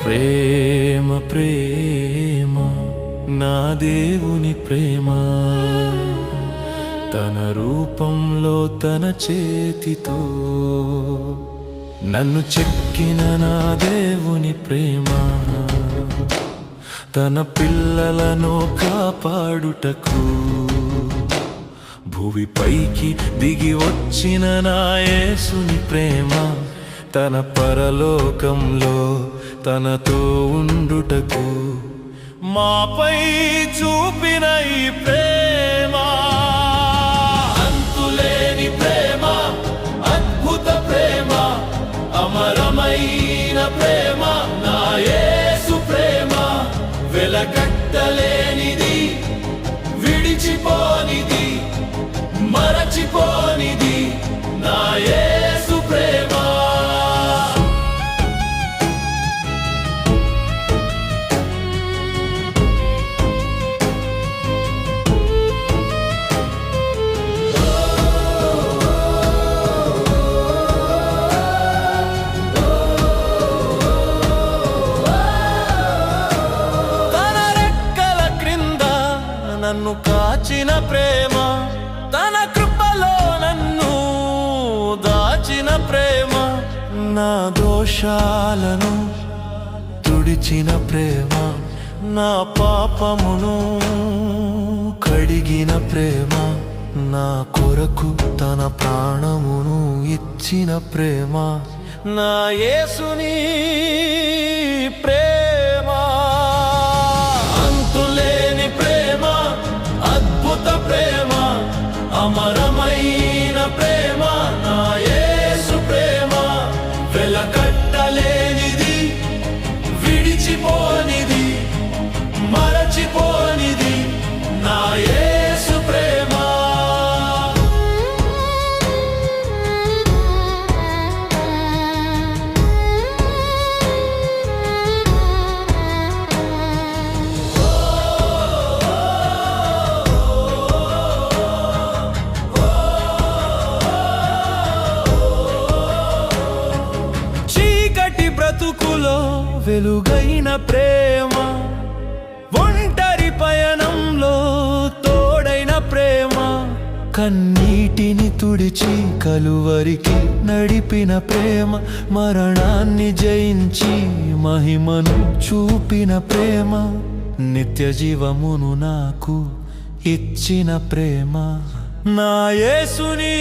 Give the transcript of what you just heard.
ప్రేమ ప్రేమ నా దేవుని ప్రేమ, తన రూపంలో తన చేతితో నన్ను చెక్కిన నా దేవుని ప్రేమ, తన పిల్లలను కాపాడుటకు భూమిపైకి దిగి వచ్చిన నా యేసుని ప్రేమ, తన పరలోకంలో తనతో ఉండుటకు మాపై చూపిన ఈ ప్రేమ. అంతులేని ప్రేమ, అద్భుత ప్రేమ, అమరమైన ప్రేమ, నా యేసు ప్రేమ. వెలకట్టలేనిది, విడిచిపోనిది, మరచిపోనిది నా యేసు ప్రేమ. నన్ను కాచిన ప్రేమ, తన కృపలో నన్ను దాచిన ప్రేమ, నా దోషాలను తుడిచిన ప్రేమ, నా పాపమును కడిగిన ప్రేమ, నా కొరకు తన ప్రాణమును ఇచ్చిన ప్రేమ, నా యేసుని ప్రేమ. అంతులేని ప్రేమ, అద్భుత ప్రేమ, అమరమైన ప్రేమ, నా యేసు ప్రేమ. వెలకట్టలేనిది, విడిచిపోనిది, మరచిపోనిది నా యేసు ప్రేమ. బ్రతుకులో వెలుగైన ప్రేమ, ఒంటరి పయనంలో తోడైన ప్రేమ, కన్నీటిని తుడిచి కలువరికి నడిపిన ప్రేమ, మరణాన్ని జయించి మహిమను చూపిన ప్రేమ, నిత్య జీవమును నాకు ఇచ్చిన ప్రేమ, నా యేసుని